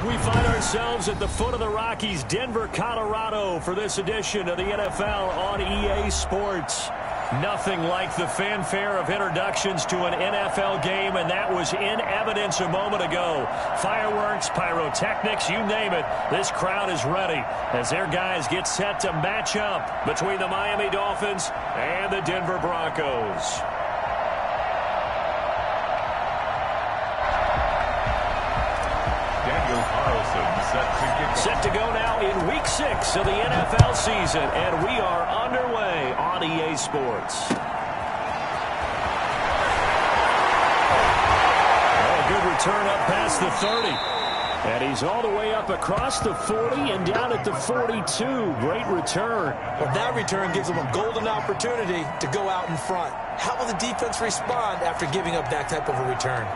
We find ourselves at the foot of the Rockies, Denver, Colorado, for this edition of the NFL on EA Sports. Nothing like the fanfare of introductions to an NFL game, and that was in evidence a moment ago. Fireworks, pyrotechnics, you name it. This crowd is ready as their guys get set to match up between the Miami Dolphins and the Denver Broncos. Set to go now in Week 6 of the NFL season, and we are underway on EA Sports. A good return up past the 30. And he's all the way up across the 40 and down at the 42. Great return. Well, that return gives them a golden opportunity to go out in front. How will the defense respond after giving up that type of a return?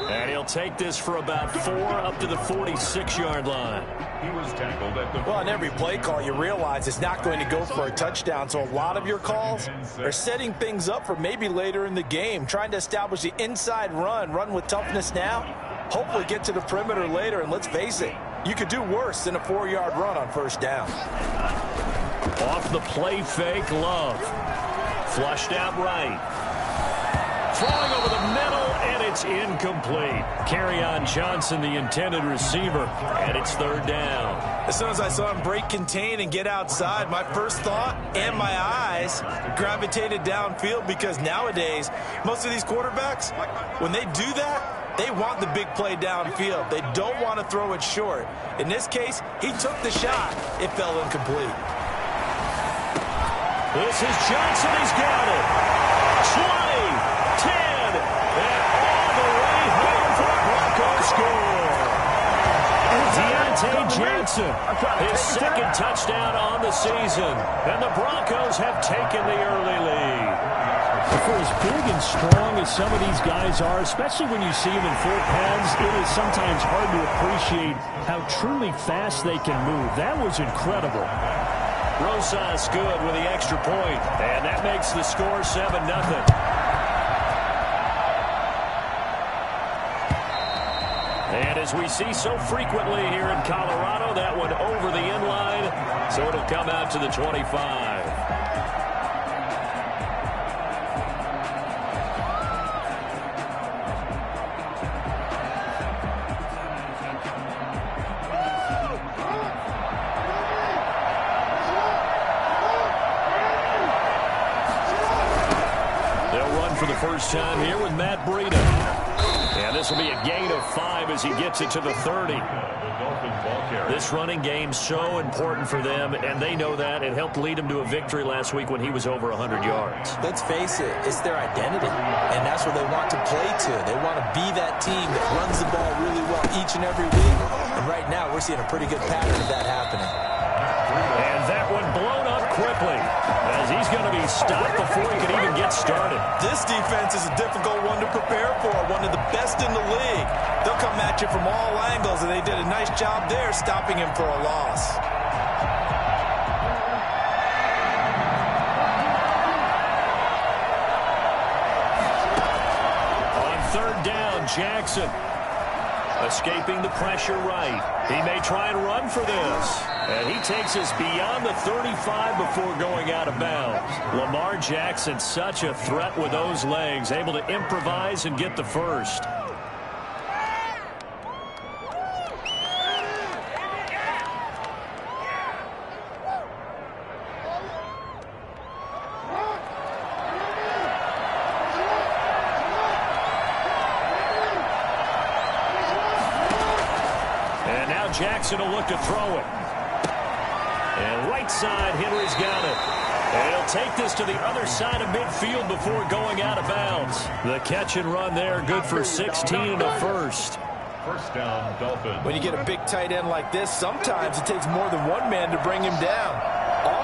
And he'll take this for about 4 up to the 46-yard line. He was tackled at the... Well, on every play call, you realize it's not going to go for a touchdown. So a lot of your calls are setting things up for maybe later in the game, trying to establish the inside run with toughness now, hopefully get to the perimeter later. And let's face it, you could do worse than a 4-yard run on first down. Off the play fake, Love. Flushed out right. Throwing over the middle, and it's incomplete. Kerryon Johnson, the intended receiver, and it's third down. As soon as I saw him break contain and get outside, my first thought and my eyes gravitated downfield, because nowadays, most of these quarterbacks, when they do that, they want the big play downfield. They don't want to throw it short. In this case, he took the shot. It fell incomplete. This is Johnson. He's got it. 20. 10, and all the way home for a Broncos score. Deontay Johnson, his second touchdown on the season, and the Broncos have taken the early lead. For as big and strong as some of these guys are, especially when you see them in full pads, it is sometimes hard to appreciate how truly fast they can move. That was incredible. Rosas good with the extra point, and that makes the score 7-0. And as we see so frequently here in Colorado, that one over the end line, so it'll come out to the 25. They'll run for the first time here with Matt Breida. And this will be a gain of 5 as he gets it to the 30. This running game so important for them, and they know that. It helped lead them to a victory last week when he was over 100 yards. Let's face it, it's their identity, and that's what they want to play to. They want to be that team that runs the ball really well each and every week. And right now, we're seeing a pretty good pattern of that happening. And that one blown up quickly, as he's going to be stopped before he can even get started. This defense is a difficult one to prepare for, one of the best in the league. They'll come at you from all angles, and they did a nice job there stopping him for a loss. On third down, Jackson escaping the pressure right. He may try and run for this. And he takes us beyond the 35 before going out of bounds. Lamar Jackson, such a threat with those legs, able to improvise and get the first. And now Jackson will look to throw it. And right side, Henry's got it. And he'll take this to the other side of midfield before going out of bounds. The catch and run there, good for 16 and a first. First down, Dolphins. When you get a big tight end like this, sometimes it takes more than one man to bring him down.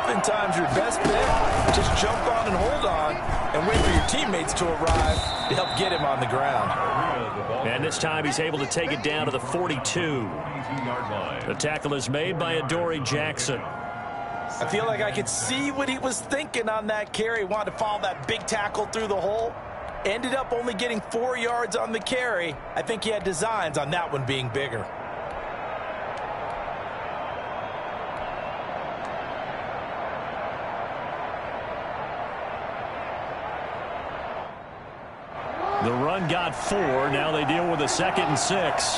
Oftentimes, your best bet, just jump on and hold on and wait for your teammates to arrive to help get him on the ground. And this time he's able to take it down to the 42. The tackle is made by Adoree Jackson. I feel like I could see what he was thinking on that carry. Wanted to follow that big tackle through the hole. Ended up only getting 4 yards on the carry. I think he had designs on that one being bigger. The run got 4. Now they deal with a 2nd and 6.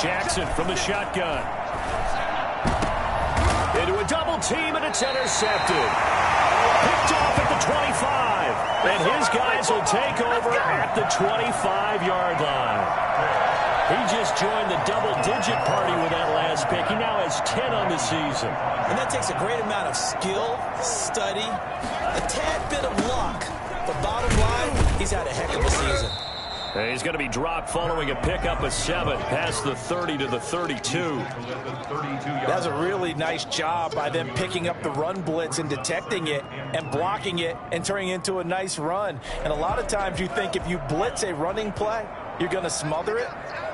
Jackson from the shotgun. Into a double team, and it's intercepted. Picked off at the 25. And his guys will take over at the 25-yard line. He just joined the double-digit party with that last pick. He now has 10 on the season. And that takes a great amount of skill, study, a tad bit of luck. But bottom line, he's had a heck of a season. And he's going to be dropped following a pickup of 7 past the 30 to the 32. That was a really nice job by them picking up the run blitz and detecting it and blocking it and turning it into a nice run. And a lot of times you think if you blitz a running play, you're going to smother it.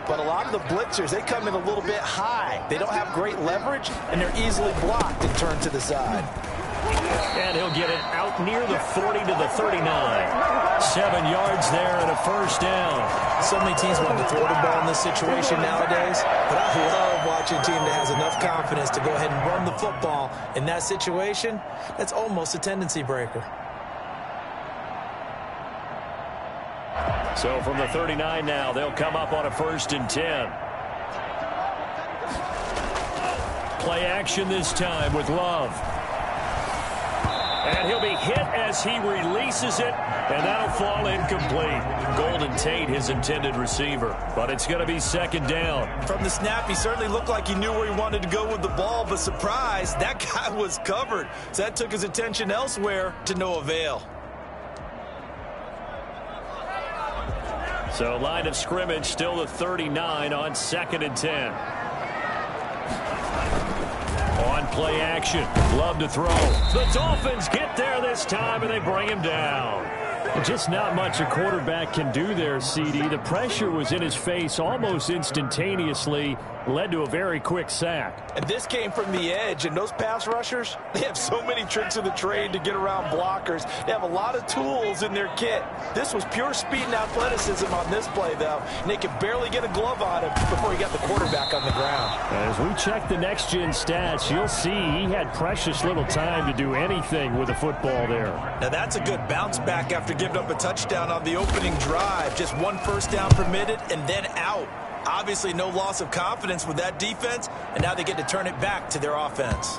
But a lot of the blitzers, they come in a little bit high. They don't have great leverage, and they're easily blocked and turned to the side. And he'll get it out near the 40 to the 39. 7 yards there and a first down. So many teams want to throw the ball in this situation nowadays, but I love watching a team that has enough confidence to go ahead and run the football. In that situation, that's almost a tendency breaker. So from the 39 now, they'll come up on a 1st and 10. Play action this time with Love. And he'll be hit as he releases it, and that'll fall incomplete. Golden Tate, his intended receiver, but it's going to be 2nd down. From the snap, he certainly looked like he knew where he wanted to go with the ball, but surprise, that guy was covered. So that took his attention elsewhere to no avail. So line of scrimmage still the 39 on 2nd and 10. On play action, Love to throw. The Dolphins get there this time, and they bring him down. Just not much a quarterback can do there, CD. The pressure was in his face almost instantaneously, led to a very quick sack. And this came from the edge, and those pass rushers, they have so many tricks of the trade to get around blockers. They have a lot of tools in their kit. This was pure speed and athleticism on this play, though, and they could barely get a glove on him before he got the quarterback on the ground. As we check the next-gen stats, you'll see he had precious little time to do anything with the football there. Now that's a good bounce back after giving up a touchdown on the opening drive. Just 1 first down permitted and then out. Obviously no loss of confidence with that defense, and now they get to turn it back to their offense.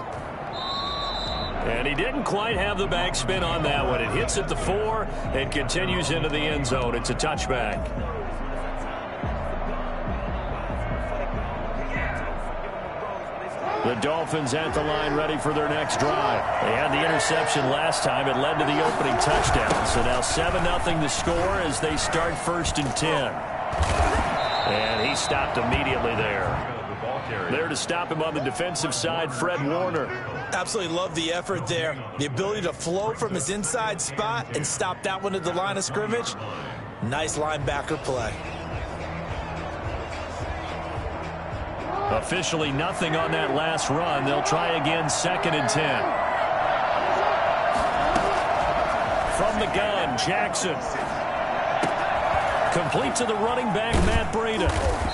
And he didn't quite have the backspin on that one. It hits at the 4 and continues into the end zone. It's a touchback. The Dolphins at the line ready for their next drive. They had the interception last time. It led to the opening touchdown. So now 7-0 the score as they start 1st and 10. And he stopped immediately there. There to stop him on the defensive side, Fred Warner. Absolutely love the effort there. The ability to flow from his inside spot and stop that one at the line of scrimmage. Nice linebacker play. Officially nothing on that last run. They'll try again 2nd and 10. From the gun, Jackson. Complete to the running back, Matt Breida.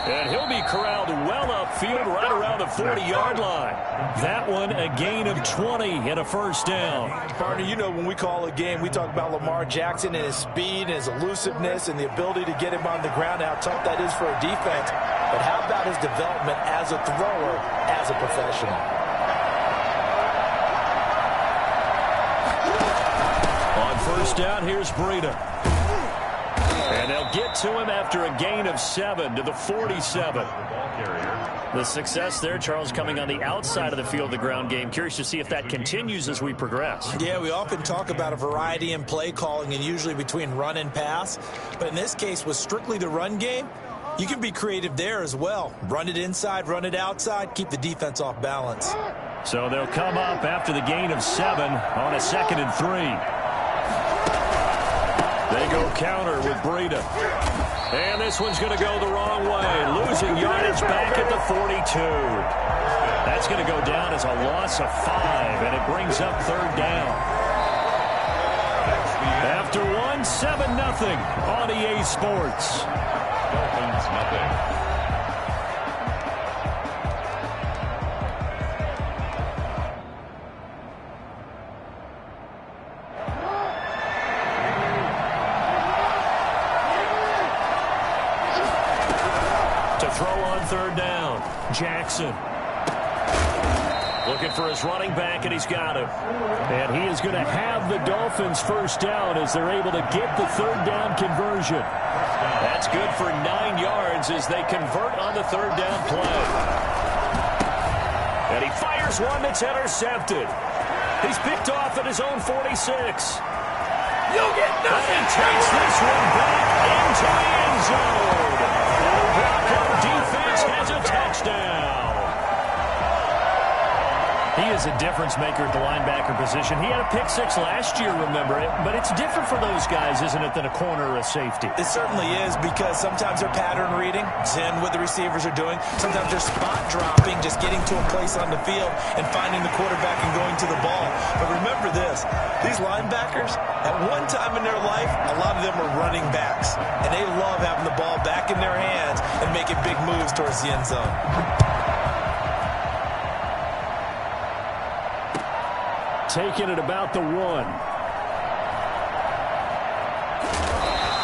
And he'll be corralled well upfield right around the 40-yard line. That one a gain of 20 and a first down. Partner, you know when we call a game, we talk about Lamar Jackson and his speed and his elusiveness and the ability to get him on the ground, how tough that is for a defense. But how about his development as a thrower, as a professional? On first down, here's Breida. And they'll get to him after a gain of 7 to the 47. The success there, Charles, coming on the outside of the field, the ground game. Curious to see if that continues as we progress. Yeah, we often talk about a variety in play calling and usually between run and pass. But in this case, with strictly the run game, You can be creative there as well. Run it inside, run it outside, keep the defense off balance. So they'll come up after the gain of 7 on a 2nd and 3. They go counter with Breida. And this one's going to go the wrong way. Losing yardage back at the 42. That's going to go down as a loss of 5, and it brings up 3rd down. After 1, 7-0 on EA Sports. Dolphins nothing. Throw on 3rd down. Jackson. Looking for his running back, and he's got him. And he is going to have the Dolphins 1st down as they're able to get the 3rd down conversion. That's good for 9 yards as they convert on the 3rd down play. And he fires one that's intercepted. He's picked off at his own 46. You'll get nothing. And he takes this one back into the end zone. And the Bronco defense has a touchdown. He is a difference maker at the linebacker position. He had a pick 6 last year, remember it. But it's different for those guys, isn't it, than a corner or a safety? It certainly is, because sometimes they're pattern reading, seeing what the receivers are doing. Sometimes they're spot dropping, just getting to a place on the field and finding the quarterback and going to the ball. But remember this, these linebackers, at one time in their life, a lot of them were running backs. And they love having the ball back in their hands and making big moves towards the end zone. Taking it about the 1.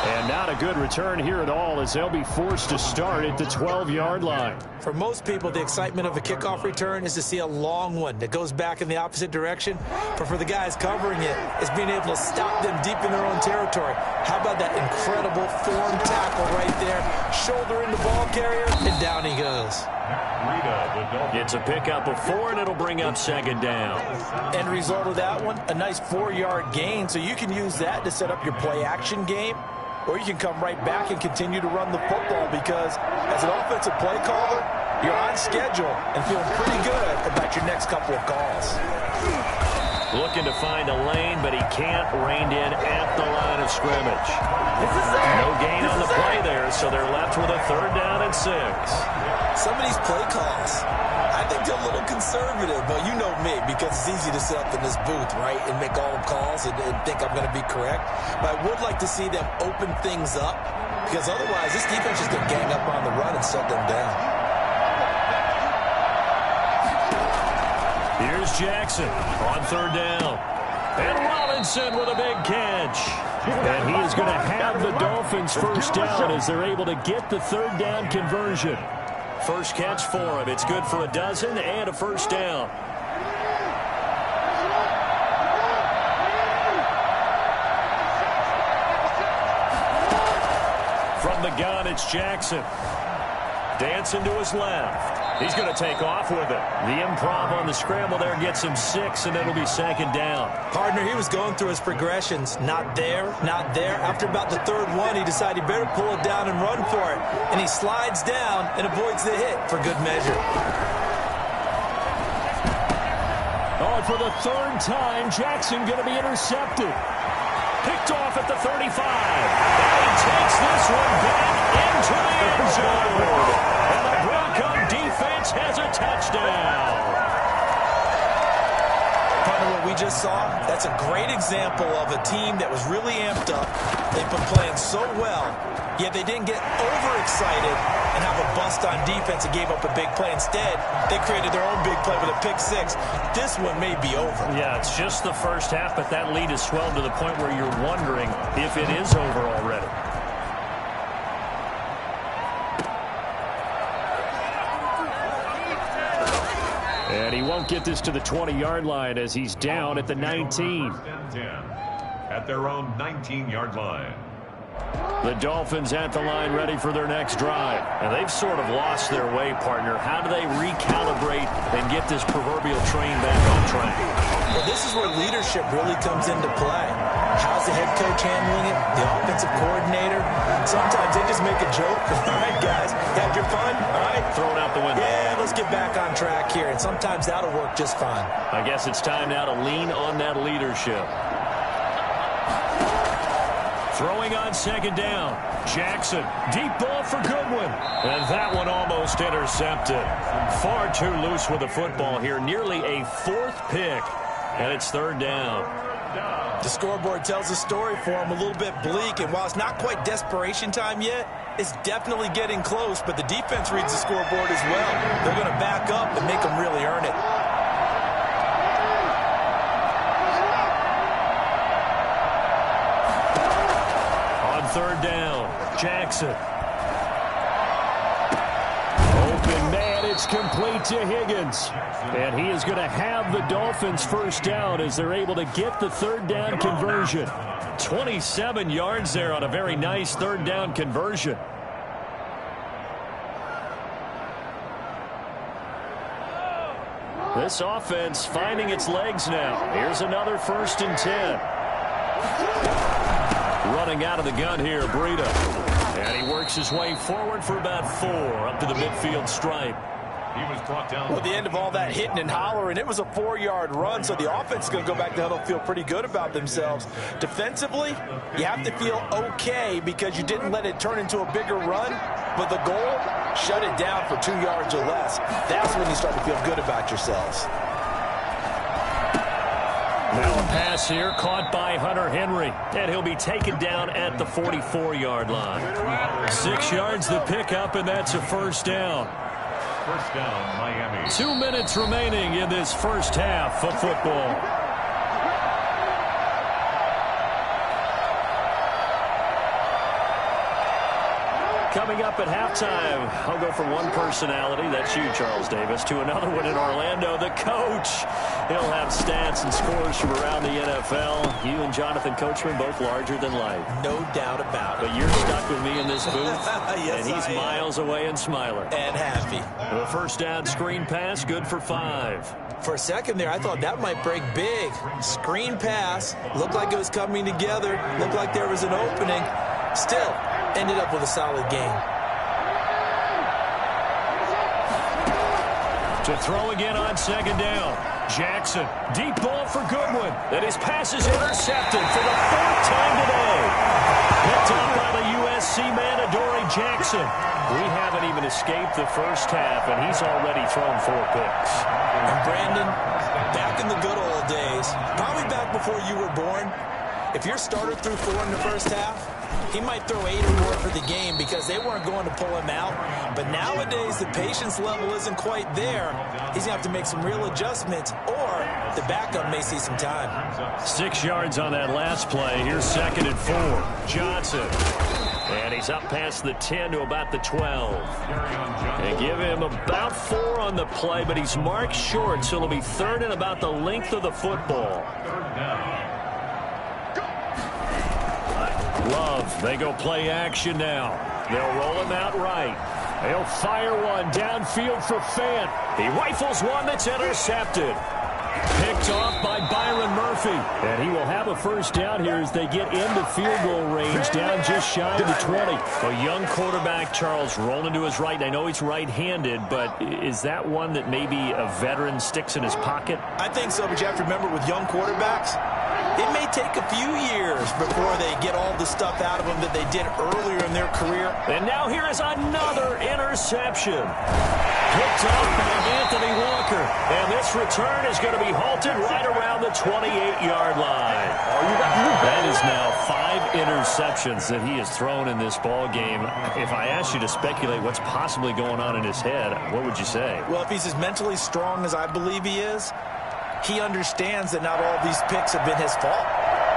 And not a good return here at all, as they'll be forced to start at the 12-yard line. For most people, the excitement of a kickoff return is to see a long one that goes back in the opposite direction. But for the guys covering it, it's being able to stop them deep in their own territory. How about that incredible form tackle right there? Shoulder in the ball carrier, and down he goes. It's a pickup of 4, and it'll bring up 2nd down. End result of that one, a nice 4-yard gain. So you can use that to set up your play-action game, or you can come right back and continue to run the football, because as an offensive play caller, you're on schedule and feeling pretty good about your next couple of calls. Looking to find a lane, but he can't rein in at the line of scrimmage. No gain on the play there, so they're left with a 3rd down and 6. Some of these play calls, I think they're a little conservative, but you know me, because it's easy to sit up in this booth, right, and make all the calls and think I'm going to be correct. But I would like to see them open things up, because otherwise this defense is going to gang up on the run and shut them down. Here's Jackson on 3rd down. And Robinson with a big catch. And he is going to have the Dolphins 1st down as they're able to get the 3rd down conversion. First catch for him. It's good for a dozen and a 1st down. From the gun, it's Jackson. Dancing to his left. He's going to take off with it. The improv on the scramble there gets him 6, and it'll be 2nd down. Partner, he was going through his progressions. Not there, not there. After about the 3rd one, he decided he better pull it down and run for it. And he slides down and avoids the hit for good measure. Oh, for the 3rd time, Jackson going to be intercepted. Picked off at the 35. And he takes this one back into the end zone. And the Bronco defense has a touchdown. Partner, what we just saw, that's a great example of a team that was really amped up. They've been playing so well, yet they didn't get overexcited and have a bust on defense and gave up a big play. Instead, they created their own big play with a pick 6. This one may be over. Yeah, it's just the first half, but that lead has swelled to the point where you're wondering if it is over already. And he won't get this to the 20-yard line as he's down at the 19. At their own 19-yard line. The Dolphins at the line ready for their next drive. And they've sort of lost their way, partner. How do they recalibrate and get this proverbial train back on track? Well, this is where leadership really comes into play. How's the head coach handling it? The offensive coordinator? Sometimes they just make a joke. All right, guys, had your fun? All right. Thrown out the window. Yeah, let's get back on track here. And sometimes that'll work just fine. I guess it's time now to lean on that leadership. Throwing on second down. Jackson, deep ball for Goodwin. And that one almost intercepted. Far too loose with the football here. Nearly a fourth pick. And it's third down. The scoreboard tells a story for him, a little bit bleak. And while it's not quite desperation time yet, it's definitely getting close. But the defense reads the scoreboard as well. They're going to back up and make them really earn it. Third down, Jackson. Open man, it's complete to Higgins. And he is going to have the Dolphins first down as they're able to get the third down conversion. 27 yards there on a very nice third down conversion. This offense finding its legs now. Here's another 1st and 10. Running out of the gun here, Breida. And he works his way forward for about 4 up to the midfield stripe. He was brought down. Well, at the end of all that hitting and hollering, it was a 4-yard run, so the offense is going to go back to huddle, feel pretty good about themselves. Defensively, you have to feel okay because you didn't let it turn into a bigger run, but the goal, shut it down for 2 yards or less. That's when you start to feel good about yourselves. Now a pass here caught by Hunter Henry, and he'll be taken down at the 44-yard line. 6 yards the pickup, and that's a first down. First down, Miami. 2 minutes remaining in this first half of football. Coming up at halftime, I'll go from one personality, that's you, Charles Davis, to another one in Orlando, the coach. He'll have stats and scores from around the NFL. You and Jonathan Coachman, both larger than life. No doubt about it. But you're stuck with me in this booth, yes, and he's miles away and smiling. And happy. The first down screen pass, good for 5. For a second there, I thought that might break big. Screen pass, looked like it was coming together, looked like there was an opening. Still, ended up with a solid game. To throw again on second down. Jackson, deep ball for Goodwin. And his pass is intercepted for the 4th time today. Picked up by the USC man, Adoree Jackson. We haven't even escaped the first half, and he's already thrown 4 picks. And Brandon, back in the good old days, probably back before you were born, if your starter threw 4 in the first half, he might throw 8 or more for the game because they weren't going to pull him out. But nowadays, the patience level isn't quite there. He's going to have to make some real adjustments, or the backup may see some time. 6 yards on that last play. Here's 2nd and 4. Johnson. And he's up past the 10 to about the 12. They give him about 4 on the play, but he's marked short, so it'll be 3rd and about the length of the football. Love, they go play action now. They'll roll him out right. They'll fire one downfield for Fant. He rifles one that's intercepted. Picked off by Byron Murphy. And he will have a first down here as they get into field goal range, down just shy of the 20. A young quarterback, Charles, rolling to his right. I know he's right-handed, but is that one that maybe a veteran sticks in his pocket? I think so, but you have to remember with young quarterbacks, it may take a few years before they get all the stuff out of them that they did earlier in their career. And now here is another interception. Picked up by Anthony Walker. And this return is going to be halted right around the 28-yard line. That is now 5 interceptions that he has thrown in this ball game. If I asked you to speculate what's possibly going on in his head, what would you say? Well, if he's as mentally strong as I believe he is, he understands that not all these picks have been his fault.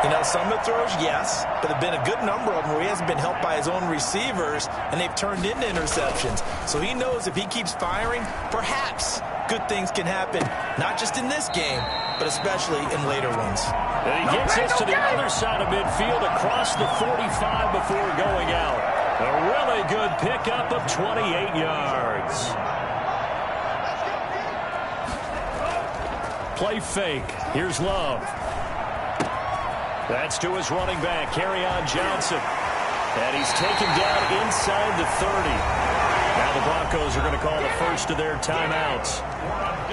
You know, some of the throws, yes, but there have been a good number of them where he hasn't been helped by his own receivers, and they've turned into interceptions. So he knows if he keeps firing, perhaps good things can happen, not just in this game, but especially in later ones. And he gets us to the other side of midfield across the 45 before going out. A really good pickup of 28 yards. Play fake. Here's Love. That's to his running back, Kerryon Johnson. And he's taken down inside the 30. Now the Broncos are going to call the first of their timeouts,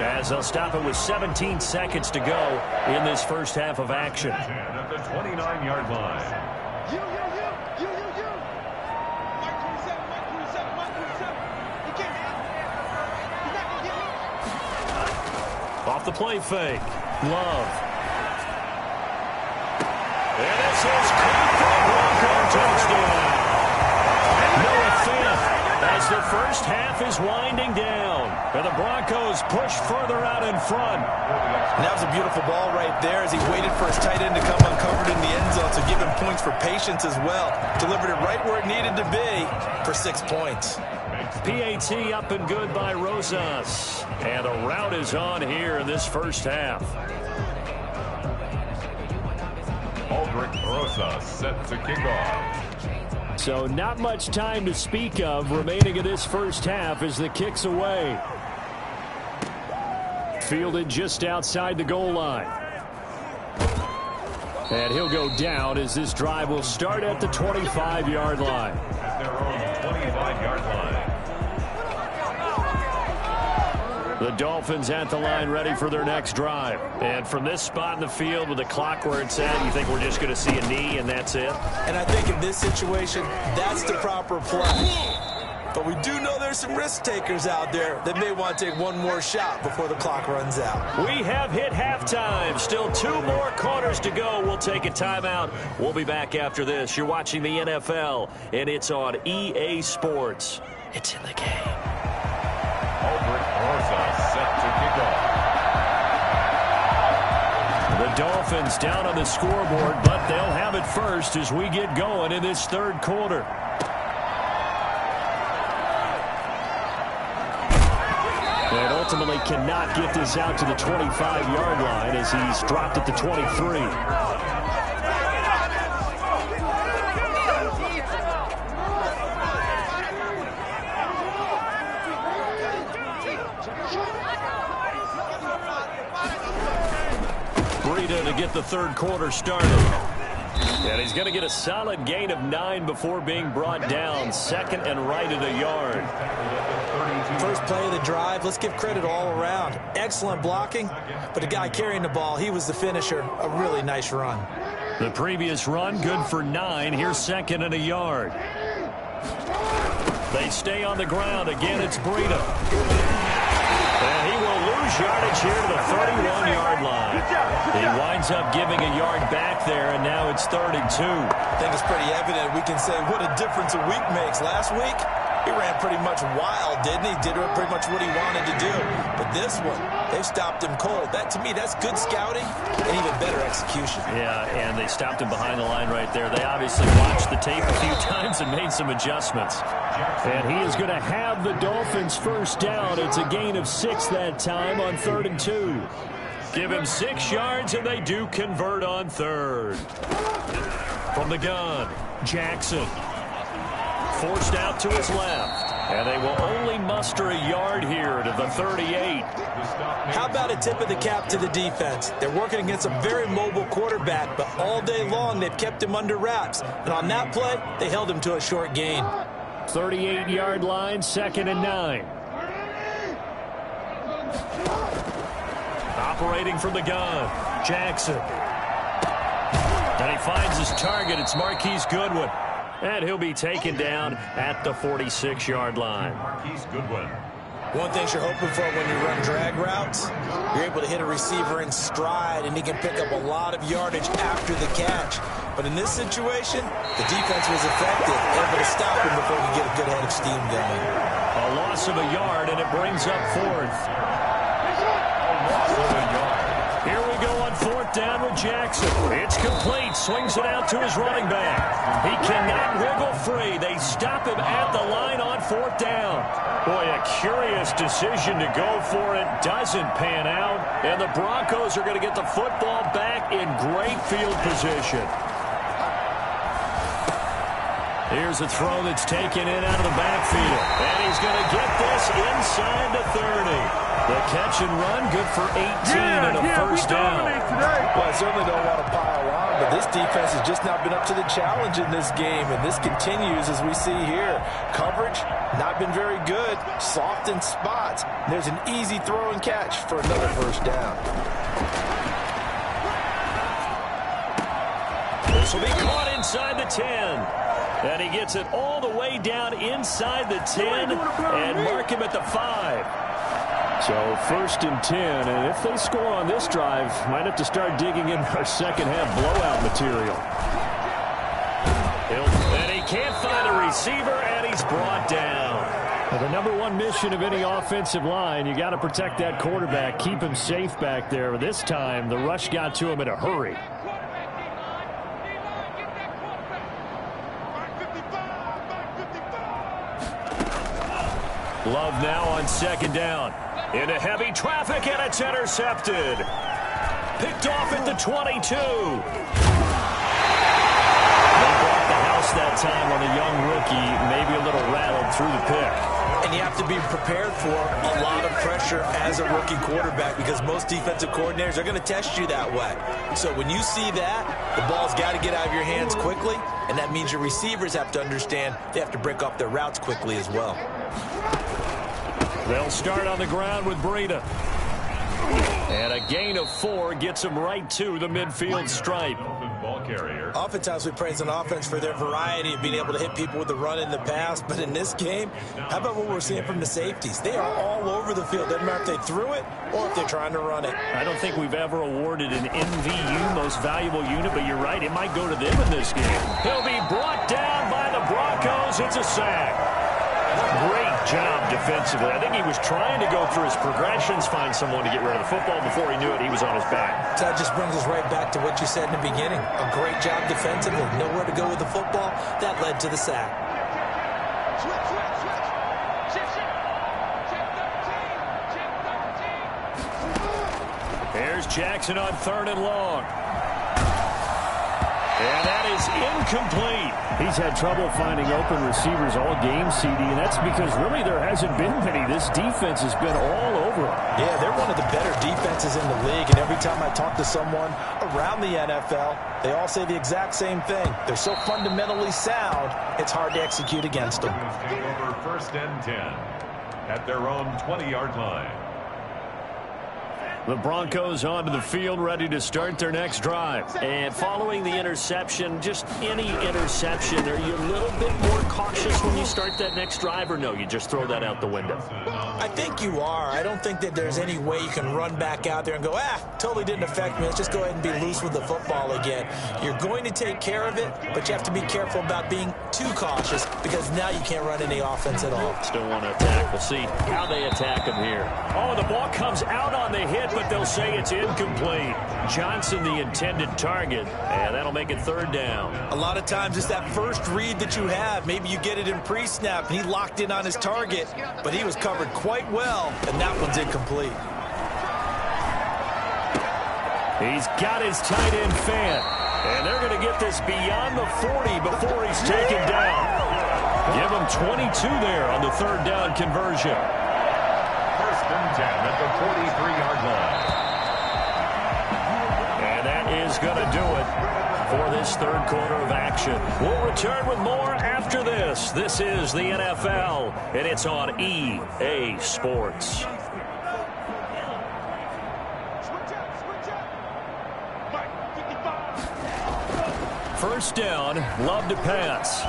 as they'll stop it with 17 seconds to go in this first half of action. At the 29-yard line. Off the play fake. Love. And this is caught for a Bronco touchdown. Noah Fant as the first half is winding down. And the Broncos push further out in front. And that was a beautiful ball right there as he waited for his tight end to come uncovered in the end zone to give him points for patience as well. Delivered it right where it needed to be for 6 points. PAT up and good by Rosas. And a rout is on here in this first half. Aldrick Rosas set to kick off. So not much time to speak of remaining in this first half as the kick's away. Fielded just outside the goal line. And he'll go down as this drive will start at the 25-yard line. At their own 25-yard line. The Dolphins at the line ready for their next drive. And from this spot in the field with the clock where it's at, you think we're just going to see a knee and that's it? And I think in this situation, that's the proper play. But we do know there's some risk takers out there that may want to take one more shot before the clock runs out. We have hit halftime. Still 2 more quarters to go. We'll take a timeout. We'll be back after this. You're watching the NFL, and it's on EA Sports. It's in the game. Aldrick Rosas set to kick off. The Dolphins down on the scoreboard, but they'll have it first as we get going in this third quarter. And ultimately cannot get this out to the 25-yard line as he's dropped at the 23. Breida to get the third quarter started. And he's going to get a solid gain of 9 before being brought down. Second and right at a yard. First play of the drive, let's give credit all around. Excellent blocking, but the guy carrying the ball, he was the finisher. A really nice run. The previous run, good for 9. Here's second and a yard. They stay on the ground. Again, it's Breida. And he will lose yardage here to the 31-yard line. He winds up giving a yard back there, and now it's 32. I think it's pretty evident. We can say what a difference a week makes. Last week, he ran pretty much wild, didn't he? Did pretty much what he wanted to do. But this one, they stopped him cold. That, to me, that's good scouting and even better execution. Yeah, and they stopped him behind the line right there. They obviously watched the tape a few times and made some adjustments. And he is going to have the Dolphins first down. It's a gain of 6 that time on 3rd and 2. Give him 6 yards, and they do convert on 3rd. From the gun, Jackson. Forced out to his left. And they will only muster a yard here to the 38. How about a tip of the cap to the defense? They're working against a very mobile quarterback, but all day long they've kept him under wraps. And on that play, they held him to a short gain. 38-yard line, 2nd and 9. Operating from the gun, Jackson. And he finds his target. It's Marquise Goodwin. And he'll be taken down at the 46-yard line. Marquise Goodwin. One thing you're hoping for when you run drag routes, you're able to hit a receiver in stride, and he can pick up a lot of yardage after the catch. But in this situation, the defense was effective, able to stop him before he get a good head of steam going. A loss of a yard, and it brings up 4th. Here we go on 4th fourth down with Jackson. It's complete. Swings it out to his running back. He cannot wiggle free. They stop him at the line on fourth down. Boy, a curious decision to go for it. Doesn't pan out. And the Broncos are going to get the football back in great field position. Here's a throw that's taken in out of the backfield. And he's going to get this inside the 30. The catch and run, good for 18 and a first down. Well, I certainly don't want to pile on, but this defense has just not been up to the challenge in this game, and this continues as we see here. Coverage, not been very good, soft in spots. There's an easy throw and catch for another first down. This will be caught inside the 10. And he gets it all the way down inside the 10 and mark him at the 5. So 1st and 10, and if they score on this drive, might have to start digging in our second half blowout material. And he can't find a receiver, and he's brought down. Well, the number one mission of any offensive line, you got to protect that quarterback, keep him safe back there. This time, the rush got to him in a hurry. Love now on second down. Into heavy traffic, and it's intercepted. Picked off at the 22. They brought the house that time on a young rookie, maybe a little rattled through the pick. And you have to be prepared for a lot of pressure as a rookie quarterback because most defensive coordinators are going to test you that way. So when you see that, the ball's got to get out of your hands quickly, and that means your receivers have to understand they have to break off their routes quickly as well. They'll start on the ground with Breida. And a gain of 4 gets him right to the midfield stripe. Ball carrier. Oftentimes we praise an offense for their variety of being able to hit people with the run in the pass, but in this game, how about what we're seeing from the safeties? They are all over the field. Doesn't matter if they threw it or if they're trying to run it. I don't think we've ever awarded an MVU, most valuable unit, but you're right, it might go to them in this game. He'll be brought down by the Broncos. It's a sack. Great job defensively. I think he was trying to go through his progressions, find someone to get rid of the football. Before he knew it, he was on his back. So that just brings us right back to what you said in the beginning. A great job defensively. Nowhere to go with the football. That led to the sack. Here's Jackson on 3rd and long. And that is incomplete. He's had trouble finding open receivers all game, CD, and that's because really there hasn't been many. This defense has been all over them. Yeah, they're one of the better defenses in the league, and every time I talk to someone around the NFL, they all say the exact same thing. They're so fundamentally sound, it's hard to execute against them. Take over 1st and 10 at their own 20-yard line. The Broncos onto the field, ready to start their next drive. And following the interception, just any interception, are you a little bit more cautious when you start that next drive, or no, you just throw that out the window? I think you are. I don't think that there's any way you can run back out there and go, totally didn't affect me. Let's just go ahead and be loose with the football again. You're going to take care of it, but you have to be careful about being too cautious because now you can't run any offense at all. Still want to attack. We'll see how they attack him here. Oh, the ball comes out on the hit, but they'll say it's incomplete. Johnson, the intended target, and that'll make it 3rd down. A lot of times it's that first read that you have. Maybe you get it in pre-snap, and he locked in on his target, but he was covered quite well, and that one's incomplete. He's got his tight end Fant, and they're going to get this beyond the 40 before he's taken down. Give him 22 there on the 3rd down conversion. 1st and 10 at the 43-yard line. And that is going to do it for this 3rd quarter of action. We'll return with more after this. This is the NFL, and it's on EA Sports. First down, Love to pass.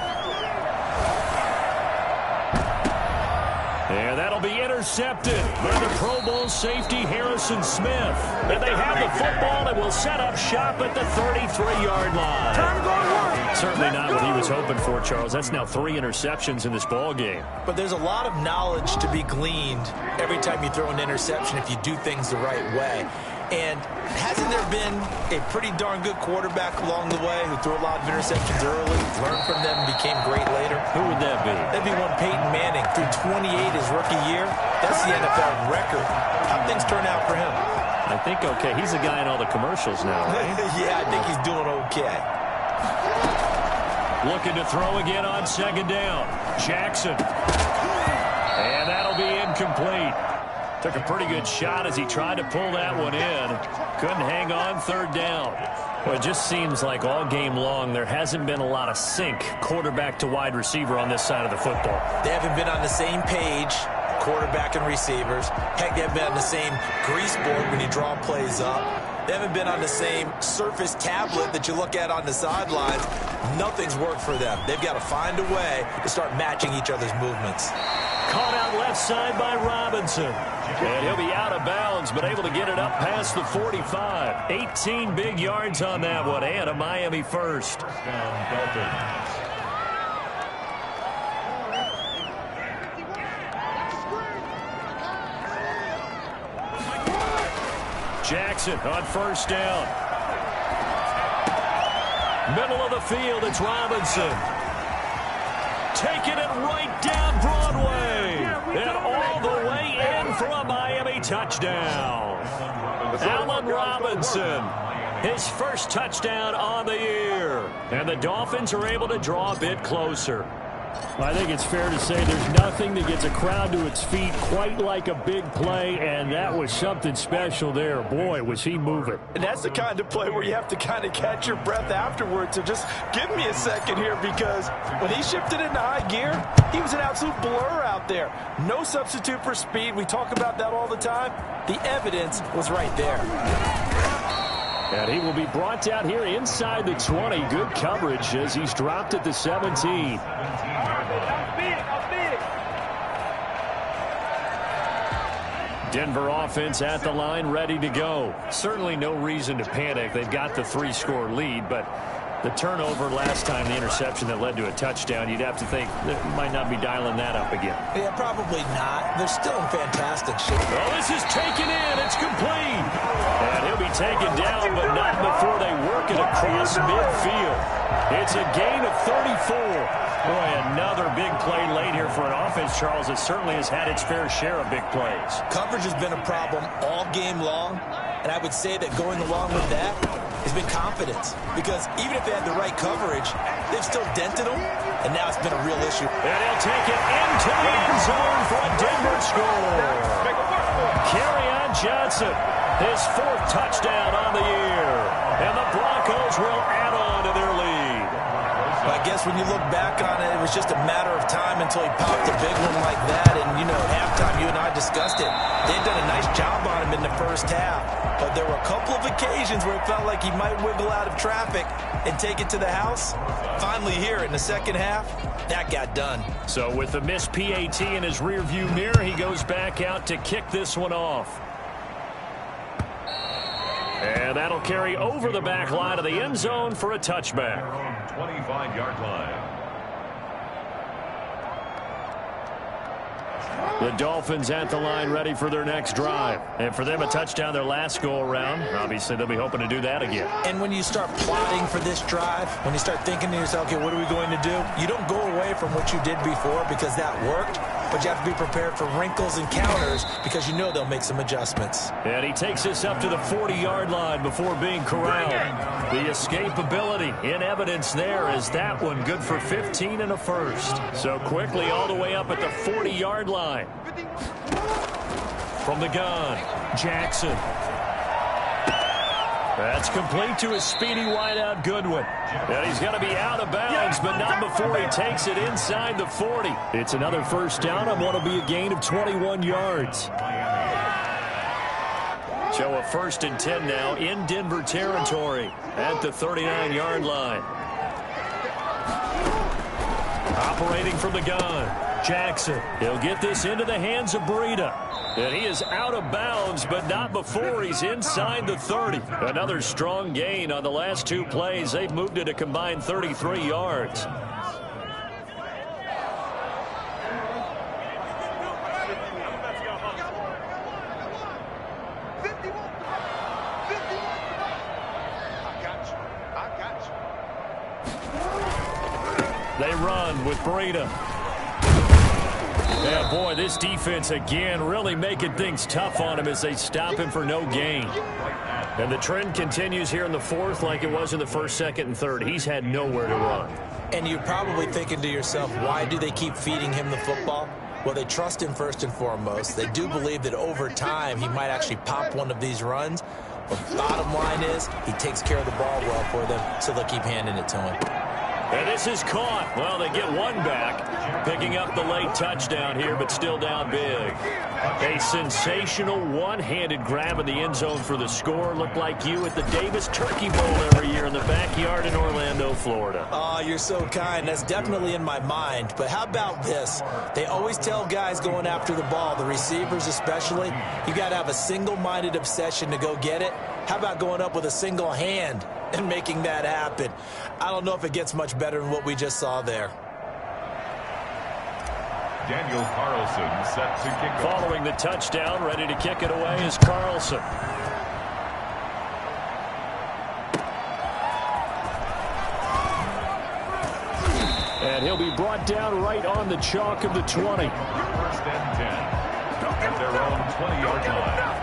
And that'll be intercepted by the Pro Bowl safety Harrison Smith. And they have the football and will set up shop at the 33-yard line. Certainly not what he was hoping for, Charles. That's now 3 interceptions in this ball game. But there's a lot of knowledge to be gleaned every time you throw an interception if you do things the right way. And hasn't there been a pretty darn good quarterback along the way who threw a lot of interceptions early, learned from them, and became great later? Who would that be? That'd be one Peyton Manning. Threw 28 his rookie year. That's the NFL record. How'd things turn out for him? I think okay. He's the guy in all the commercials now, right? Yeah, I think he's doing okay. Looking to throw again on second down. Jackson. And that'll be incomplete. Took a pretty good shot as he tried to pull that one in. Couldn't hang on third down. Well, it just seems like all game long there hasn't been a lot of sync quarterback to wide receiver on this side of the football. They haven't been on the same page, quarterback and receivers. Heck, they haven't been on the same grease board when you draw plays up. They haven't been on the same Surface tablet that you look at on the sidelines. Nothing's worked for them. They've got to find a way to start matching each other's movements. Caught out left side by Robinson. And he'll be out of bounds, but able to get it up past the 45. 18 big yards on that one, and a Miami first. Jackson on first down. Middle of the field, it's Robinson. Taking it right down Broadway. And all the way in for a Miami touchdown. Allen Robinson, his first touchdown on the year. And the Dolphins are able to draw a bit closer. I think it's fair to say there's nothing that gets a crowd to its feet quite like a big play, and that was something special there. Boy, was he moving. And that's the kind of play where you have to kind of catch your breath afterwards. So just give me a second here, because when he shifted into high gear, he was an absolute blur out there. No substitute for speed. We talk about that all the time. The evidence was right there. And he will be brought down here inside the 20. Good coverage as he's dropped at the 17. Denver offense at the line, ready to go. Certainly no reason to panic. They've got the 3-score lead, but the turnover last time, the interception that led to a touchdown, you'd have to think they might not be dialing that up again. Yeah, probably not. They're still in fantastic shape. Oh, this is taken in. It's complete. And he'll be taken down, but not before they work it across midfield. It's a gain of 34. Boy, another big play late here for an offense, Charles, that certainly has had its fair share of big plays. Coverage has been a problem all game long, and I would say that going along with that has been confidence, because even if they had the right coverage, they've still dented them, and now it's been a real issue. And he'll take it into the end zone for a Denver score. Kerryon Johnson, his 4th touchdown on the year, and the Broncos will add on to their lead. I guess when you look back on it, it was just a matter of time until he popped a big one like that. And, you know, at halftime, you and I discussed it. They've done a nice job on him in the first half. But there were a couple of occasions where it felt like he might wiggle out of traffic and take it to the house. Finally here in the second half, that got done. So with the missed PAT in his rearview mirror, he goes back out to kick this one off. And that'll carry over the back line of the end zone for a touchback. 25-yard line. The Dolphins at the line ready for their next drive. And for them, a touchdown their last go-around. Obviously, they'll be hoping to do that again. And when you start plotting for this drive, when you start thinking to yourself, okay, what are we going to do? You don't go away from what you did before because that worked. But you have to be prepared for wrinkles and counters because you know they'll make some adjustments. And he takes us up to the 40-yard line before being corralled. The escapability in evidence there is that one good for 15 and a first. So quickly all the way up at the 40-yard line. From the gun, Jackson. That's complete to his speedy wideout Goodwin. And he's going to be out of bounds, but not before he takes it inside the 40. It's another first down on what will be a gain of 21 yards. So a 1st and 10 now in Denver territory at the 39-yard line. Operating from the gun, Jackson. He'll get this into the hands of Breida. And he is out of bounds, but not before he's inside the 30. Another strong gain on the last 2 plays. They've moved it a combined 33 yards. They run with Breida. Yeah, boy, this defense again really making things tough on him as they stop him for no gain. And the trend continues here in the fourth like it was in the first, second, and third. He's had nowhere to run. And you're probably thinking to yourself, why do they keep feeding him the football? Well, they trust him first and foremost. They do believe that over time he might actually pop one of these runs. But bottom line is he takes care of the ball well for them, so they'll keep handing it to him. And this is caught. Well, they get one back, picking up the late touchdown here, but still down big. A sensational one-handed grab in the end zone for the score. Looked like you at the Davis Turkey Bowl every year in the backyard in Orlando, Florida. Oh, you're so kind. That's definitely in my mind. But how about this? They always tell guys going after the ball, the receivers especially, you got to have a single-minded obsession to go get it. How about going up with a single hand and making that happen? I don't know if it gets much better than what we just saw there. Daniel Carlson set to kick off. Following the touchdown, ready to kick it away is Carlson. And he'll be brought down right on the chalk of the 20. First and 10 at their own 20-yard line.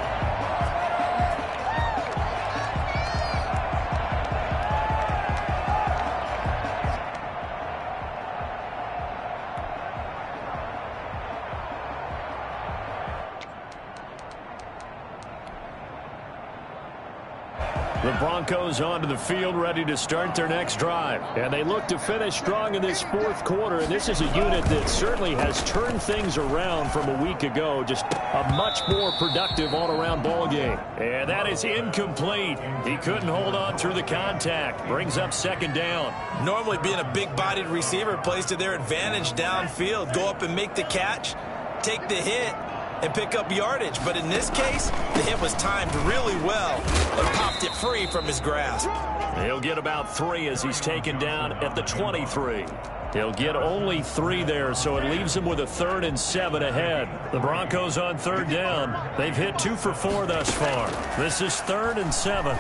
The Broncos onto the field ready to start their next drive. And they look to finish strong in this fourth quarter. And this is a unit that certainly has turned things around from a week ago. Just a much more productive all-around ball game. And that is incomplete. He couldn't hold on through the contact. Brings up second down. Normally being a big-bodied receiver plays to their advantage downfield. Go up and make the catch, take the hit, and pick up yardage. But in this case, the hit was timed really well and popped it free from his grasp. He'll get about 3 as he's taken down at the 23. He'll get only 3 there, so it leaves him with a 3rd and 7 ahead. The Broncos on third down. They've hit 2 for 4 thus far. This is 3rd and 7.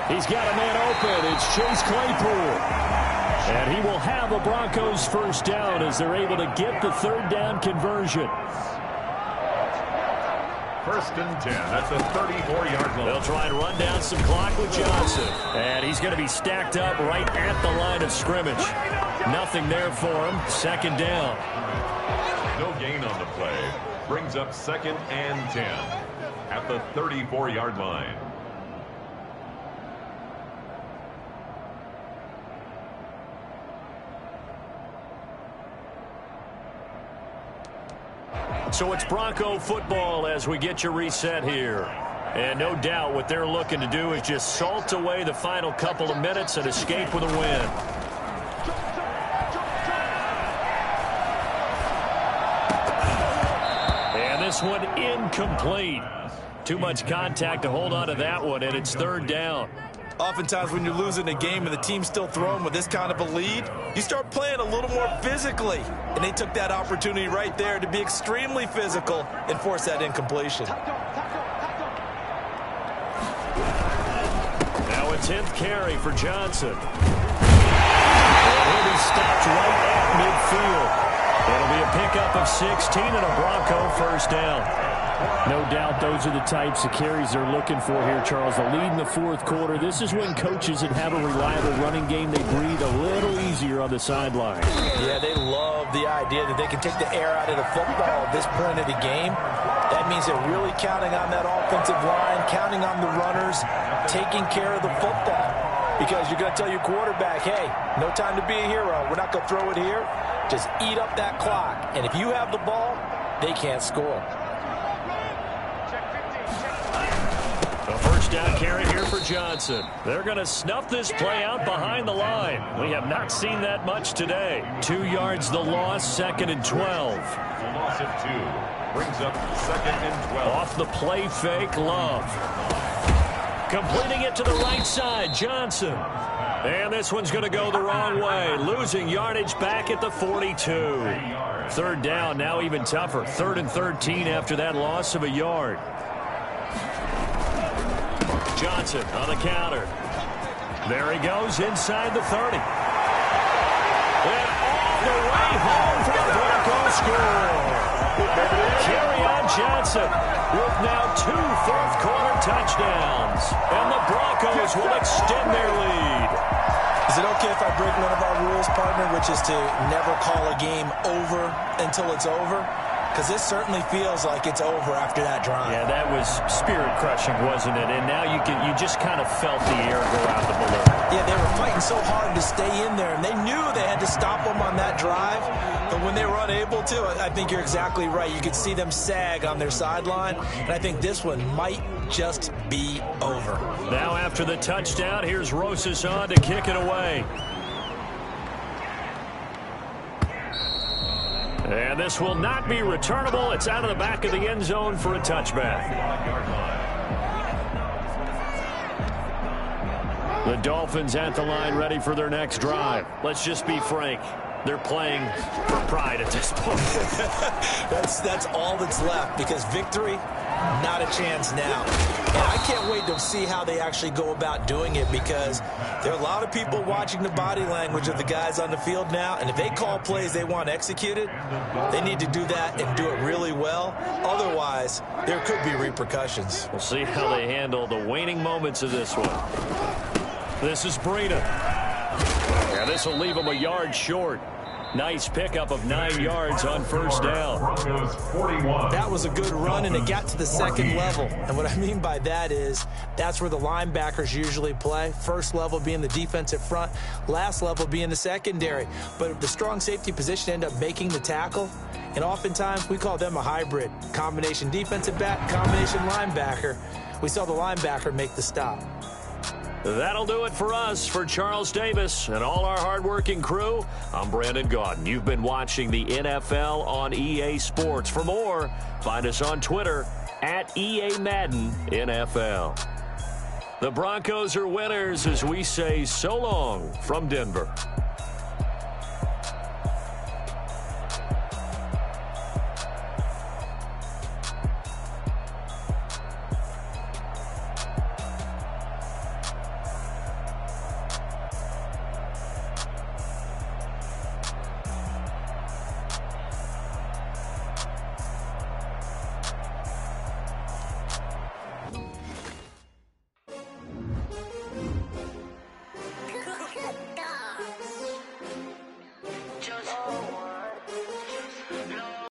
He's got a man open. It's Chase Claypool. And he will have a Broncos first down as they're able to get the 3rd down conversion. First and 10 at the 34-yard line. They'll try and run down some clock with Johnson. And he's going to be stacked up right at the line of scrimmage. Nothing there for him. Second down. No gain on the play. Brings up 2nd and 10 at the 34-yard line. So it's Bronco football as we get your reset here. And no doubt what they're looking to do is just salt away the final couple of minutes and escape with a win. And this one incomplete. Too much contact to hold on to that one, and it's 3rd down. Oftentimes when you're losing a game and the team's still throwing with this kind of a lead, you start playing a little more physically. And they took that opportunity right there to be extremely physical and force that incompletion. Now a 10th carry for Johnson. And he'll be stopped right at midfield. It'll be a pickup of 16 and a Bronco first down. No doubt those are the types of carries they're looking for here, Charles. The lead in the fourth quarter. This is when coaches that have a reliable running game, they breathe a little easier on the sideline. Yeah, they love the idea that they can take the air out of the football at this point of the game. That means they're really counting on that offensive line, counting on the runners, taking care of the football. Because you're going to tell your quarterback, hey, no time to be a hero. We're not going to throw it here. Just eat up that clock. And if you have the ball, they can't score. A first down carry here for Johnson. They're going to snuff this play out behind the line. We have not seen that much today. 2 yards the loss, 2nd and 12. The loss of 2 brings up 2nd and 12. Off the play fake, Love. Completing it to the right side, Johnson. And this one's going to go the wrong way. Losing yardage back at the 42. 3rd down, now even tougher. 3rd and 13 after that loss of a yard. Johnson on the counter. There he goes inside the 30. And all the way home for the Broncos score. Kerryon Johnson with now 2 fourth-quarter touchdowns. And the Broncos will extend their lead. Is it okay if I break one of our rules, partner, which is to never call a game over until it's over? Because this certainly feels like it's over after that drive. Yeah, that was spirit-crushing, wasn't it? And now you just kind of felt the air go out the balloon. Yeah, they were fighting so hard to stay in there, and they knew they had to stop them on that drive. But when they were unable to, I think you're exactly right. You could see them sag on their sideline, and I think this one might just be over. Now after the touchdown, here's Rosas on to kick it away. And this will not be returnable. It's out of the back of the end zone for a touchback. The Dolphins at the line ready for their next drive. Let's just be frank. They're playing for pride at this point. That's all that's left, because victory, not a chance now. And I can't wait to see how they actually go about doing it, because there are a lot of people watching the body language of the guys on the field now, and if they call plays they want executed, they need to do that and do it really well. Otherwise, there could be repercussions. We'll see how they handle the waning moments of this one. This is Breida. Yeah, this will leave them a yard short. Nice pickup of 9 yards on first down. That was a good run, and it got to the second level. And what I mean by that is that's where the linebackers usually play. First level being the defensive front, last level being the secondary. But the strong safety position ended up making the tackle. And oftentimes we call them a hybrid. Combination defensive back, combination linebacker. We saw the linebacker make the stop. That'll do it for us. For Charles Davis and all our hardworking crew, I'm Brandon Gaudin. You've been watching the NFL on EA Sports. For more, find us on Twitter at EA Madden NFL. The Broncos are winners as we say so long from Denver.